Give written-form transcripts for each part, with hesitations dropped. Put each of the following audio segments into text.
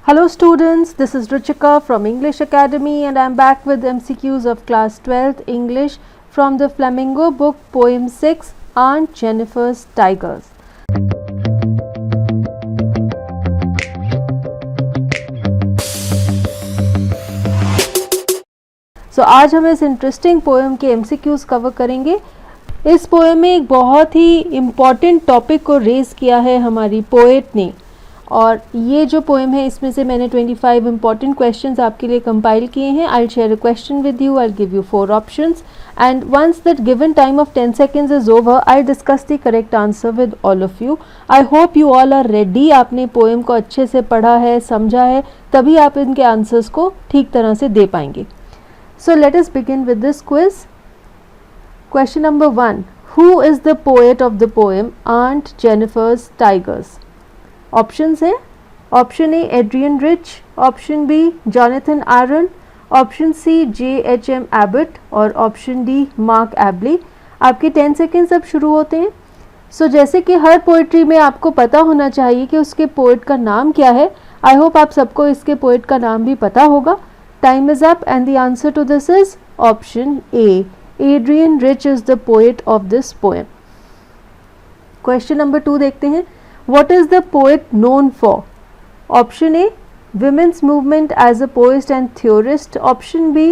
Hello students, this is Ruchika from English Academy and I am back with MCQs of class 12th English from the Flamingo book poem 6 Aunt Jennifer's Tigers. So आज हम इस interesting poem के MCQs cover करेंगे। इस poem में एक बहुत ही important topic को रेज किया है हमारी पोएट ने, और ये जो पोएम है इसमें से मैंने 25 इम्पॉर्टेंट क्वेश्चंस आपके लिए कंपाइल किए हैं. I share a question with you, I give you 4 options and once that given time of 10 seconds is over I discuss the correct answer with all of you. I hope you all are ready. आपने poem को अच्छे से पढ़ा है, समझा है, तभी आप इनके आंसर्स को ठीक तरह से दे पाएंगे. So let us begin with this quiz. Question number 1. Who is the poet of the poem aunt Jennifer's tigers? Options हैं. Option A Adrienne Rich, option B Jonathan Iron, option C JHM Abbott और option D Mark Ably. आपके 10 seconds अब शुरू होते हैं. सो जैसे कि हर poetry में आपको पता होना चाहिए कि उसके पोएट का नाम क्या है. आई होप आप सबको इसके पोएट का नाम भी पता होगा. Time is up and the answer to this is option A. Adrienne Rich is the poet of this poem. Question number 2 देखते हैं. What is the poet known for? Option A, women's movement as a poet and theorist. Option B,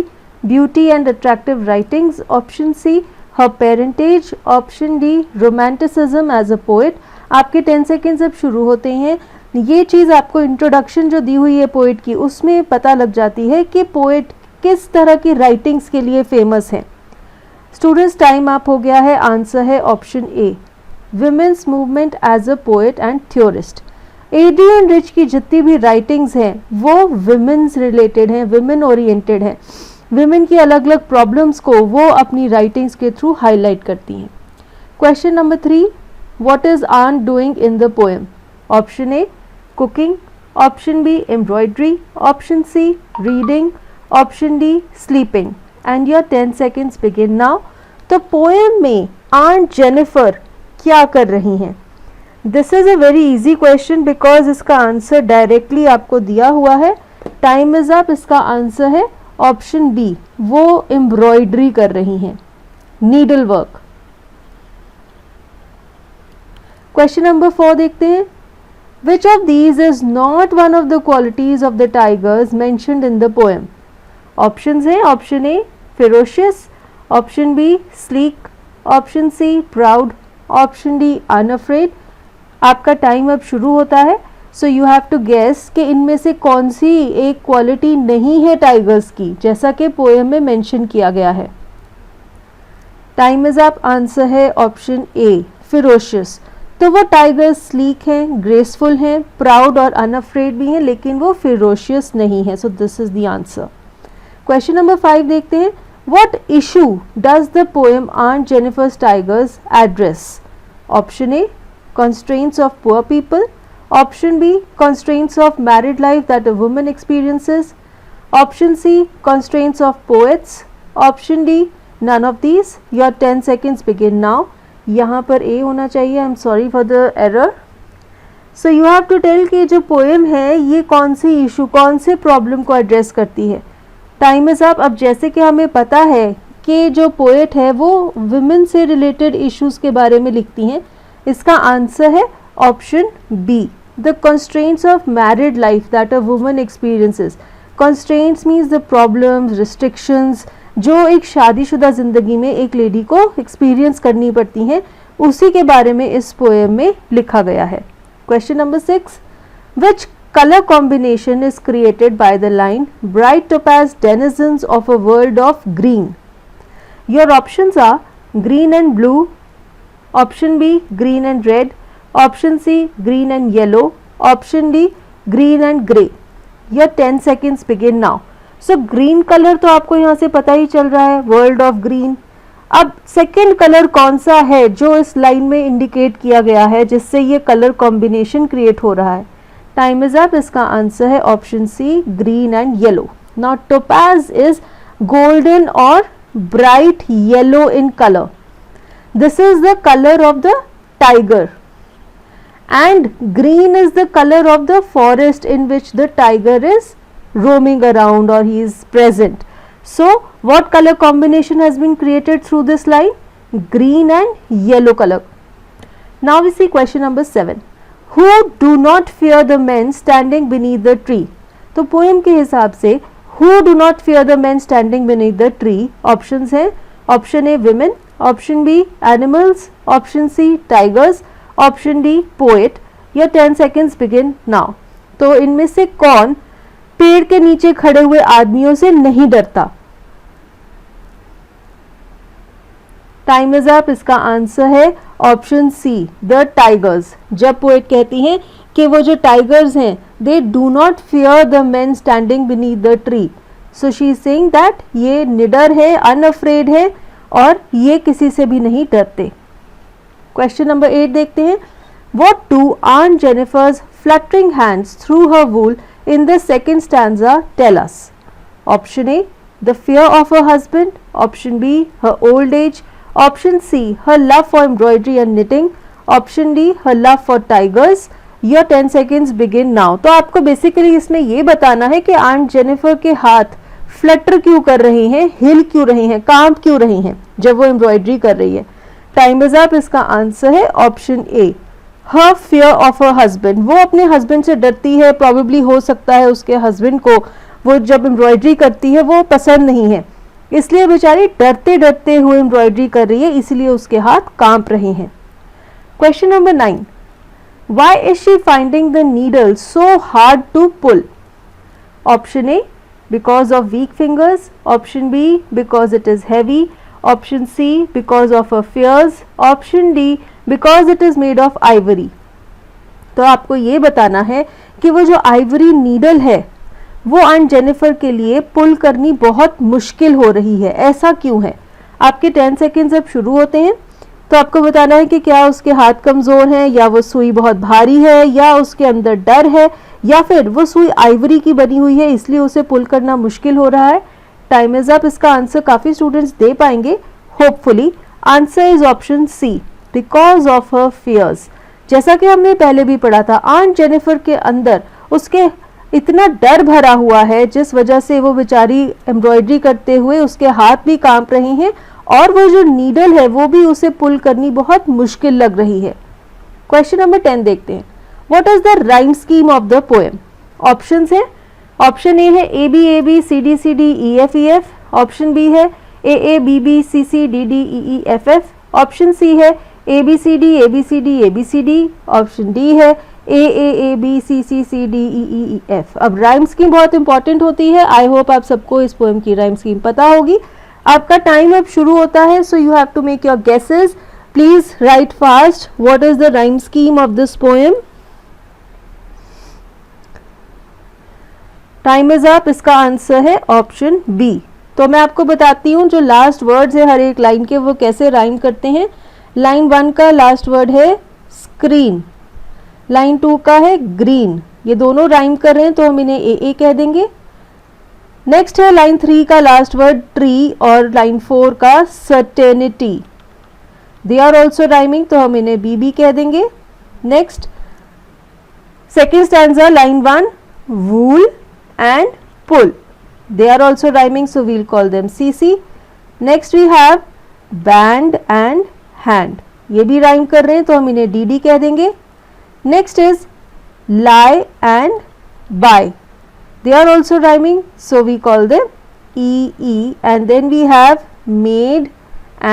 beauty and attractive writings. Option C, her parentage. Option D, romanticism as a poet. आपके 10 seconds अब शुरू होते हैं. ये चीज़ आपको introduction जो दी हुई है पोएट की, उसमें पता लग जाती है कि पोएट किस तरह की राइटिंग्स के लिए फेमस है. स्टूडेंट्स टाइम अप हो गया है. आंसर है option A, women's movement as a poet and theorist. Adrienne Rich की जितनी भी राइटिंग्स हैं वो विमेंस रिलेटेड हैं, विमेन ओरिएंटेड हैं. विमेन की अलग अलग प्रॉब्लम्स को वो अपनी राइटिंग्स के थ्रू हाईलाइट करती हैं. Question number 3. What is aunt doing in the poem? Option A cooking, option B embroidery, option C reading, option D sleeping. And your 10 seconds begin now. तो पोएम में aunt Jennifer क्या कर रही हैं? This is a very easy question because इसका answer directly आपको दिया हुआ है. Time is up. इसका आंसर है ऑप्शन बी, वो एम्ब्रॉयडरी कर रही हैं, नीडल वर्क. क्वेश्चन नंबर 4 देखते हैं. Which of these is not one of the qualities of the tigers mentioned in the poem? Options हैं. Option A ferocious, option B sleek, option C proud, option D unafraid. आपका time अब शुरू होता है. So you have to guess कि इनमें से कौन सी एक क्वालिटी नहीं है टाइगर्स की, जैसा कि पोएम में मेंशन किया गया है. Time is up. आंसर है ऑप्शन ए फिरोशियस. तो वो टाइगर्स स्लीक हैं, ग्रेसफुल हैं, प्राउड और अनअफ्रेड भी हैं, लेकिन वो फिरोशियस नहीं है. So this is the answer. Question number 5 देखते हैं. What issue does the poem Aunt Jennifer's Tigers address? Option A, constraints of poor people. Option B, constraints of married life that a woman experiences. Option C, constraints of poets. Option D, none of these. Your 10 seconds begin now. यहाँ पर A होना चाहिए. I'm sorry for the error. So you have to tell कि जो poem है ये कौन सी issue, कौन से प्रॉब्लम को एड्रेस करती है. Time is up. अब जैसे कि हमें पता है कि जो पोएट है वो विमेन से रिलेटेड इश्यूज के बारे में लिखती हैं. इसका आंसर है option B, the constraints of married life that a woman experiences. Constraints means the problems, restrictions जो एक शादीशुदा ज़िंदगी में एक लेडी को एक्सपीरियंस करनी पड़ती हैं, उसी के बारे में इस पोएम में लिखा गया है. Question number 6. Which color combination is created by the line bright topaz denizens of a world of green? Your options are green and blue, option B green and red, option C green and yellow, option D green and grey. Your 10 seconds begin now. So green color तो आपको यहाँ से पता ही चल रहा है, world of green. अब second colour कौन सा है जो इस लाइन में इंडिकेट किया गया है जिससे ये कलर कॉम्बिनेशन क्रिएट हो रहा है? Time is up. इसका आंसर है option C green and yellow. Not topaz is golden और bright yellow in colour. This is the colour of the tiger and green is the color of the forest in which the tiger is roaming around or he is present. So what color combination has been created through this line? Green and yellow color. Now we see question number 7. Who do not fear the men standing beneath the tree? तो poem के हिसाब से who do not fear the men standing beneath the tree? Options हैं, option A women, option B animals, option C tigers, option D poet. या 10 seconds begin now. तो इनमें से कौन पेड़ के नीचे खड़े हुए आदमियों से नहीं डरता? Time is up. इसका आंसर है ऑप्शन सी द टाइगर्स. जब पोएट कहती हैं कि वो जो टाइगर्स हैं they do not fear the man standing beneath the tree, so she is saying that ये निडर है, अनअफ्रेड है और ये किसी से भी नहीं डरते. क्वेश्चन नंबर 8 देखते हैं. What do on Jennifer's fluttering hands through her wool in the second stanza tell us? Option A, the fear of her husband, option B, her old age, option C, her love for embroidery and knitting, option D, her love for tigers. Your 10 seconds begin now. तो आपको basically इसमें ये बताना है कि aunt Jennifer के हाथ Flutter क्यों कर रहे हैं, हिल क्यों रहे हैं, कांप क्यों रहे हैं जब वो एम्ब्रॉयडरी कर रही है. Time is up. इसका आंसर है option A, her fear of her husband. वो अपने हस्बैंड से डरती है, प्रॉबेबली हो सकता है उसके हस्बैंड को वो जब एम्ब्रॉयडरी करती है वो पसंद नहीं है, इसलिए बेचारी डरते डरते हुए एम्ब्रॉयडरी कर रही है, इसलिए उसके हाथ कांप रहे हैं. Question number 9. Why is she finding the needle so hard to pull? Option A, because of weak fingers, option B, because it is heavy, option C, because of her fears, option D, because it is made of ivory. तो आपको ये बताना है कि वो जो Ivory needle है वो आंट जेनिफर के लिए पुल करनी बहुत मुश्किल हो रही है. ऐसा क्यों है? आपके 10 सेकेंड्स अब शुरू होते हैं. तो आपको बताना है कि क्या उसके हाथ कमजोर हैं, या वो सुई बहुत भारी है, या उसके अंदर डर है, या फिर वो सुई आइवरी की बनी हुई है इसलिए उसे पुल करना मुश्किल हो रहा है. Time is up. इसका आंसर काफी स्टूडेंट्स दे पाएंगे hopefully. Answer is option C, because of her fears. जैसा कि हमने पहले भी पढ़ा था, आंट जेनिफर के अंदर उसके इतना डर भरा हुआ है जिस वजह से वो बेचारी एम्ब्रॉयडरी करते हुए उसके हाथ भी कांप रहे हैं और वो जो नीडल है वो भी उसे पुल करनी बहुत मुश्किल लग रही है. क्वेश्चन नंबर 10 देखते हैं. What is the rhyme scheme of the poem? Options है. ऑप्शन ए है A B A B C D C D E F E F, option B है A B B C C D D E E F F, option C है A B C D A B C D A B C D, option D है A B C C C D E E F. अब rhyme scheme बहुत important होती है. I hope आप सबको इस poem की राइम स्कीम पता होगी. आपका टाइम अब शुरू होता है, so you have to make your guesses. Please write fast. What is the rhyme scheme of this poem? Time is up. इसका आंसर है ऑप्शन बी. तो मैं आपको बताती हूँ जो लास्ट वर्ड्स है हर एक लाइन के वो कैसे राइम करते हैं. लाइन 1 का लास्ट वर्ड है स्क्रीन, लाइन 2 का है ग्रीन. ये दोनों राइम कर रहे हैं तो हम इन्हें ए कह देंगे. नेक्स्ट है लाइन 3 का लास्ट वर्ड ट्री और लाइन 4 का certainty. They are also rhyming तो हम इन्हें बी कह देंगे. Next second stanza line 1 wool and pull. They are also rhyming, so we'll call them CC. Next we have band and hand. ये भी rhyme कर रहे हैं तो हम इन्हें DD कह देंगे. Next is lie and buy. They are also rhyming, so we call them EE. And then we have made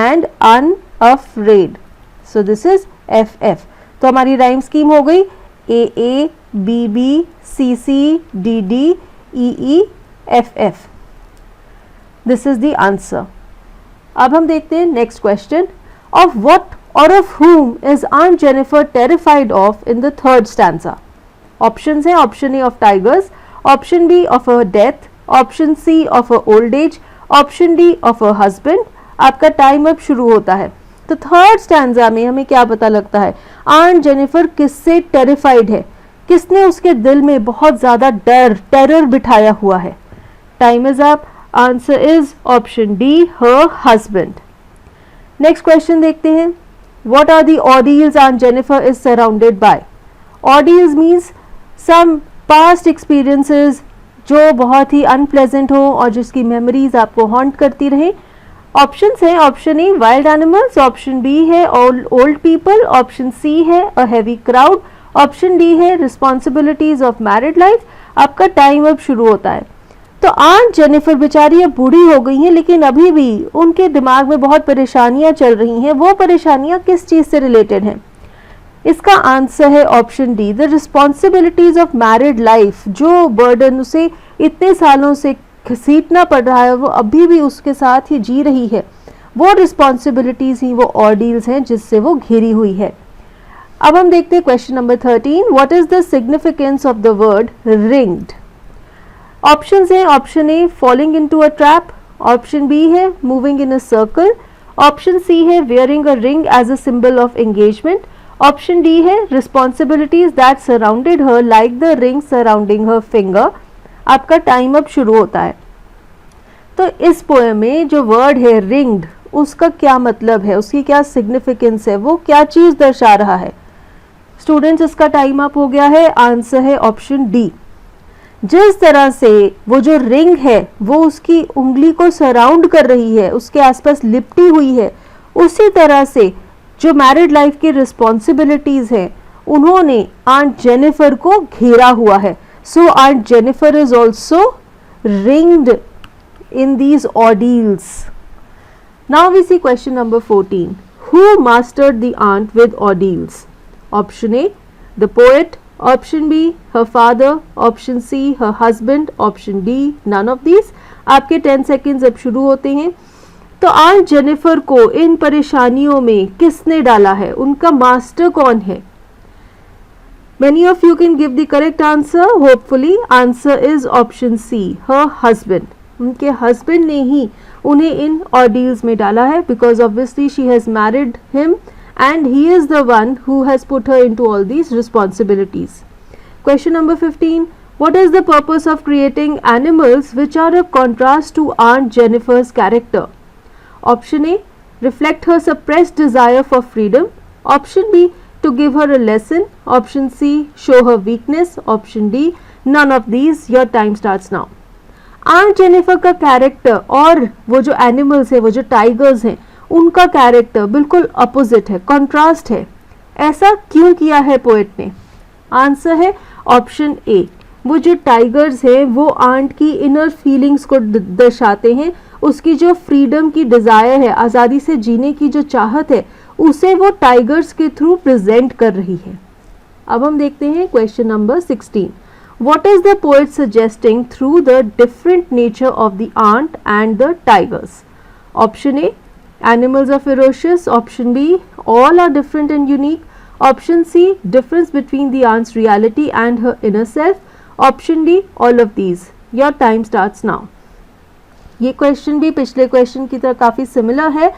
and unafraid. So this is FF. तो हमारी rhyme scheme हो गई AA, BB, CC, DD, EE, FF. This is the answer. अब हम देखते हैं next question. Of what or of whom is Aunt Jennifer terrified of in the third stanza? Options हैं. Option A of tigers, option B of her death, option C of her old age, option D of her husband. आपका time अब शुरू होता है. तो third stanza में हमें क्या पता लगता है? आंट जेनिफर किससे टेरिफाइड है, किसने उसके दिल में बहुत ज्यादा डर, टेरर बिठाया हुआ है? Time is up. Answer is option D, her husband. Next question देखते हैं. What are the ordeals aunt Jennifer is surrounded by? Ordeals means some past experiences जो बहुत ही अनप्लेजेंट हो और जिसकी मेमोरीज आपको हॉन्ट करती रहे। ऑप्शंस हैं, option A wild animals, option B है ओल्ड पीपल, ऑप्शन सी है a heavy crowd, option D है रिस्पॉन्सिबिलिटीज ऑफ मैरिड लाइफ। आपका टाइम अब शुरू होता है। तो आंट जेनिफर बेचारी अब बूढ़ी हो गई हैं, लेकिन अभी भी उनके दिमाग में बहुत परेशानियां चल रही हैं। वो परेशानियां किस चीज से रिलेटेड हैं? इसका आंसर है option D, the responsibilities of married life. जो बर्डन उसे इतने सालों से घसीटना पड़ रहा है, वो अभी भी उसके साथ ही जी रही है। वो रिस्पॉन्सिबिलिटीज ही वो ऑर्डियल्स हैं जिससे वो घिरी हुई है। अब हम देखते हैं question number 13, what is the significance of the word ringed? Options हैं, option A falling into a trap, option B है moving in a circle, option C है wearing a ring as a symbol of engagement, option D है responsibilities that surrounded her like the ring surrounding her finger. आपका time अब शुरू होता है। तो इस पोएम में जो वर्ड है रिंग्ड, उसका क्या मतलब है, उसकी क्या सिग्निफिकेंस है, वो क्या चीज दर्शा रहा है? स्टूडेंट्स, इसका टाइम अप हो गया है। आंसर है ऑप्शन डी। जिस तरह से वो जो रिंग है वो उसकी उंगली को सराउंड कर रही है, उसके आसपास लिपटी हुई है, उसी तरह से जो मैरिड लाइफ की रिस्पॉन्सिबिलिटीज हैं उन्होंने आंट जेनिफर को घेरा हुआ है। So aunt Jennifer is also ringed in these ordeals. Now we see question number 14. Who mastered the aunt with ordeals? Option A, the poet. Option B, her father. Option C, her husband. Option D, none of these. आपके 10 seconds अब शुरू होते हैं। तो aunt Jennifer को इन परेशानियों में किसने डाला है? उनका मास्टर कौन है? Many of you can give the correct answer. Hopefully, answer is option C, her husband. उनके हस्बैंड ने ही उन्हें इन ऑर्डियल्स में डाला है, because obviously she has married him and he is the one who has put her into all these responsibilities. Question number 15, what is the purpose of creating animals which are a contrast to aunt Jennifer's character? Option A, reflect her suppressed desire for freedom, option B, to give her a lesson, option C, show her weakness, option D, none of these. Your time starts now. Aunt Jennifer का character और वो जो animals है, वो जो tigers हैं, उनका character बिल्कुल अपोजिट है, कंट्रास्ट है। ऐसा क्यों किया है पोएट ने? आंसर है ऑप्शन ए। वो जो टाइगर्स हैं वो आंट की इनर फीलिंग्स को दर्शाते हैं, उसकी जो फ्रीडम की डिजायर है, आज़ादी से जीने की जो चाहत है, उसे वो टाइगर्स के थ्रू प्रेजेंट कर रही है। अब हम देखते हैं question number 16. What is the poet suggesting through the different nature of the ant and the tigers? Option A, animals are ferocious. Option B, all are different and unique. Option C, difference between the ant's reality and her inner self. Option D, all of these. Your time starts now. ये question भी पिछले question की तरह काफ़ी similar है।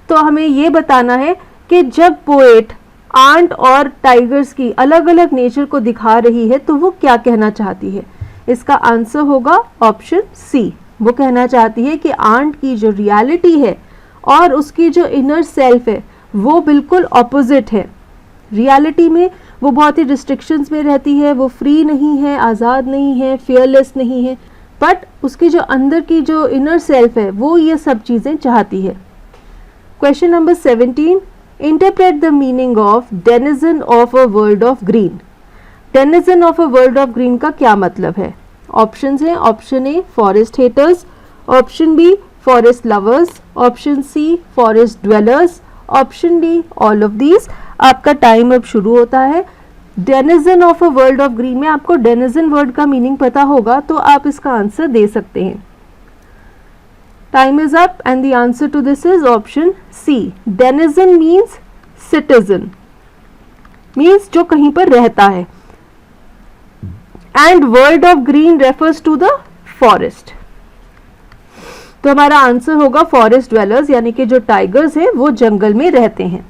तो हमें ये बताना है कि जब पोएट आंट और टाइगर्स की अलग अलग नेचर को दिखा रही है तो वो क्या कहना चाहती है? इसका आंसर होगा ऑप्शन सी। वो कहना चाहती है कि आंट की जो रियलिटी है और उसकी जो इनर सेल्फ है वो बिल्कुल ऑपोजिट है। रियलिटी में वो बहुत ही रिस्ट्रिक्शंस में रहती है, वो फ्री नहीं है, आज़ाद नहीं है, फियरलेस नहीं है, बट उसकी जो अंदर की जो इनर सेल्फ है वो ये सब चीज़ें चाहती है। Question number 17, Interpret the meaning of denizen of a world of green. Denizen of a world of green का क्या मतलब है? ऑप्शंस हैं, option A forest haters, option B forest lovers, option C forest dwellers, option D all of these. आपका time अब शुरू होता है। Denizen of a world of green में आपको डेनिजन वर्ड का मीनिंग पता होगा तो आप इसका आंसर दे सकते हैं। Time is up and the answer to this is option C. Denizen means citizen, means जो कहीं पर रहता है, and world of green refers to the forest. तो हमारा आंसर होगा फॉरेस्ट ड्वेलर्स, यानी कि जो टाइगर्स हैं वो जंगल में रहते हैं।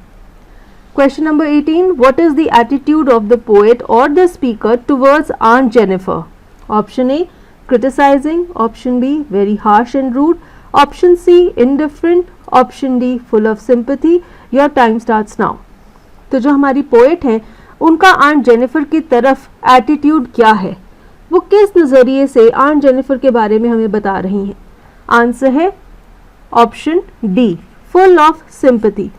Question number 18, what is the attitude of the poet or the speaker towards Aunt Jennifer? Option A, criticizing, option B, very harsh and rude, option C, indifferent, option D, full of sympathy. Your time starts now. तो जो हमारी poet हैं उनका aunt Jennifer की तरफ attitude क्या है, वो किस नज़रिए से आंट जेनिफर के बारे में हमें बता रही हैं। आंसर है option D, full of sympathy.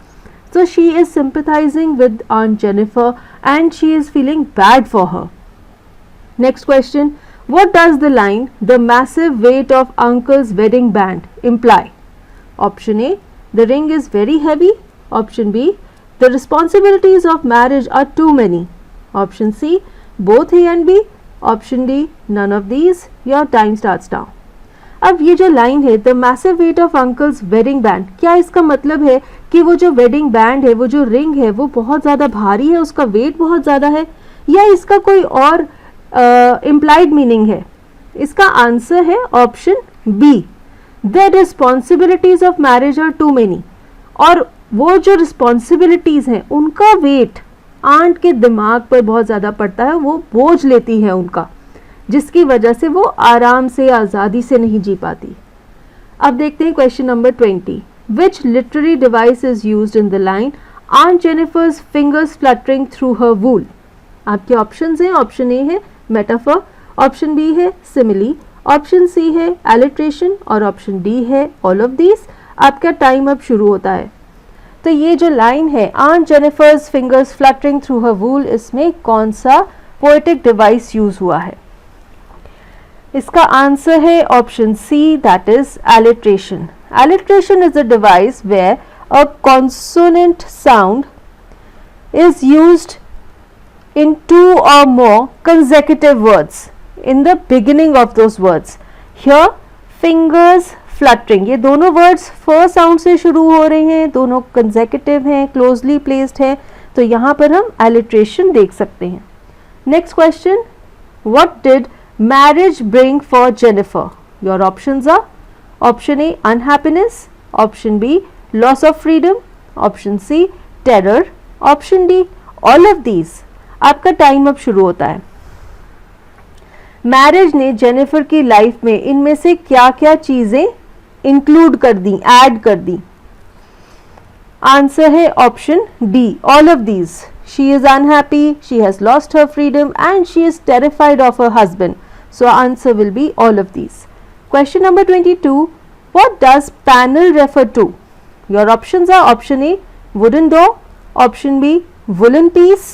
So she is sympathizing with Aunt Jennifer and she is feeling bad for her. Next question, what does the line "the massive weight of uncle's wedding band" imply? Option A, the ring is very heavy. Option B, the responsibilities of marriage are too many. Option C, both A and B. Option D, none of these. Your time starts now. अब ये जो line है the massive weight of uncle's wedding band, क्या इसका मतलब है कि वो जो वेडिंग बैंड है, वो जो रिंग है, वो बहुत ज़्यादा भारी है, उसका वेट बहुत ज़्यादा है, या इसका कोई और इम्प्लाइड मीनिंग है? इसका आंसर है option B, the responsibilities of marriage are too many. और वो जो रिस्पॉन्सिबिलिटीज हैं उनका वेट आंट के दिमाग पर बहुत ज़्यादा पड़ता है, वो बोझ लेती है उनका, जिसकी वजह से वो आराम से आज़ादी से नहीं जी पाती। अब देखते हैं question number 20, which literary device is used in the line aunt Jennifer's fingers fluttering through her wool? आपके ऑप्शंस हैं, ऑप्शन ए है मेटाफर, ऑप्शन बी है सिमिली, ऑप्शन सी है एलिट्रेशन और ऑप्शन डी है ऑल ऑफ दीज। आपका time अब शुरू होता है। तो ये जो लाइन है aunt Jennifer's fingers fluttering through her wool, इसमें कौन सा पोएटिक डिवाइस यूज हुआ है? इसका आंसर है option C, that is alliteration. Alliteration is a device where a consonant sound is used in two or more consecutive words in the beginning of those words. Here fingers fluttering, ये दोनों words first sound से शुरू हो रहे हैं, दोनों consecutive हैं, closely placed हैं, तो यहाँ पर हम alliteration देख सकते हैं। Next question, what did marriage bring for Jennifer? Your options are option A, unhappiness, option B, loss of freedom, option C, terror, option D, all of these. आपका टाइम अब शुरू होता है। मैरिज ने जेनिफर की लाइफ में इनमें से क्या क्या चीजें इंक्लूड कर दी, ऐड कर दी? आंसर है option D, all of these. She is unhappy, she has lost her freedom and she is terrified of her husband. So answer will be all of these. Question number 22, what does panel refer to? Your options are option A, wooden door, option B, woolen piece,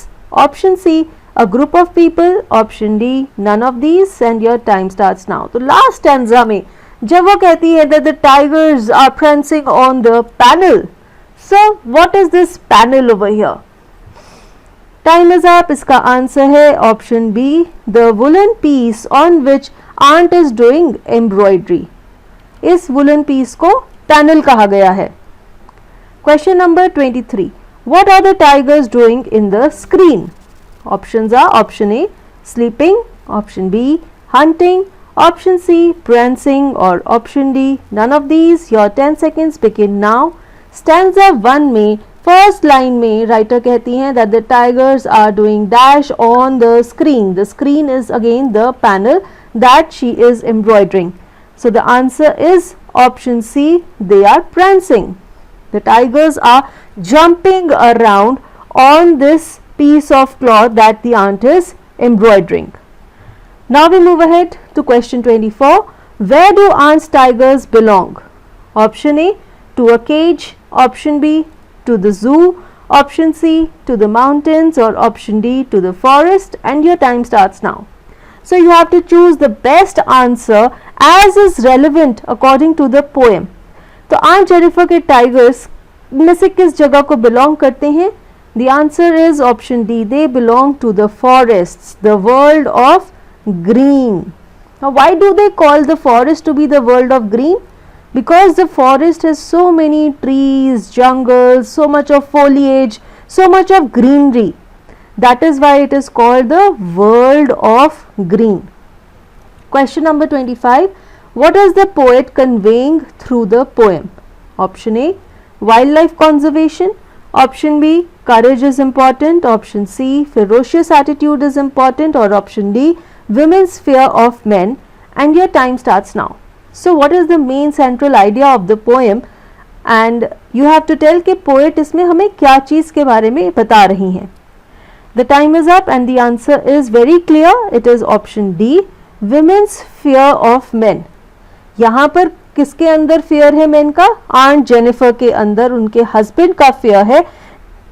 option C, a group of people, option D, none of these, and your time starts now. तो last stanza में जब वो कहती है that the tigers are prancing on the panel, so what is this panel over here? Time is up. इसका answer है option B, the woollen piece on which aunt is doing embroidery. इस woollen piece को panel कहा गया है। Question number 23, what are the tigers doing in the screen? Options are option A sleeping, option B hunting, option C prancing और option D none of these. Your 10 seconds begin now. Stanza 1 में first line में writer कहती हैं that the tigers are doing dash on the screen. The screen is again the panel that she is embroidering. So the answer is option C, they are prancing. The tigers are jumping around on this piece of cloth that the aunt is embroidering. Now we move ahead to question 24. Where do aunt's tigers belong? Option A, to a cage, option B, to the zoo, option C, to the mountains, or option D, to the forest, and your time starts now. So you have to choose the best answer as is relevant according to the poem. तो aunt Jennifer के tigers में से किस जगह को belong करते हैं? The answer is option D, they belong to the forests, the world of green. Now why do they call the forest to be the world of green? Because the forest has so many trees, jungles, so much of foliage, so much of greenery. That is why it is called the world of green. Question number 25. What is the poet conveying through the poem? Option A, wildlife conservation. Option B, courage is important. Option C, ferocious attitude is important. Or option D, women's fear of men. And your time starts now. So what is the main central idea of the poem? And you have to tell कि poet इसमें हमें क्या चीज़ के बारे में बता रही हैं. The time is up and the answer is very clear. It is option D, women's fear of men. यहाँ पर किसके अंदर fear है men का? Aunt Jennifer के अंदर उनके husband का fear है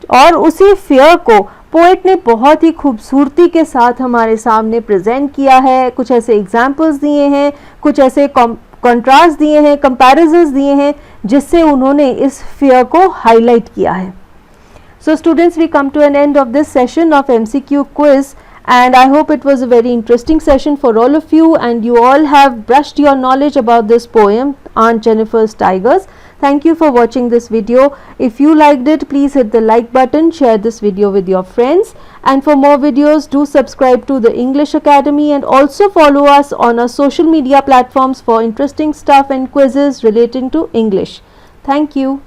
और उसी fear को पोएट ने बहुत ही खूबसूरती के साथ हमारे सामने प्रेजेंट किया है. कुछ ऐसे एग्जाम्पल्स दिए हैं, कुछ ऐसे कंट्रास्ट दिए हैं, कंपैरिजंस दिए हैं जिससे उन्होंने इस फियर को हाईलाइट किया है. So students, we come to an end of this session of MCQ quiz, and I hope it was a very interesting session for all of you, and you all have brushed your knowledge about this poem, Aunt Jennifer's Tigers. Thank you for watching this video. If you liked it, please hit the like button, share this video with your friends, and for more videos, do subscribe to the English Academy and also follow us on our social media platforms for interesting stuff and quizzes relating to English. Thank you.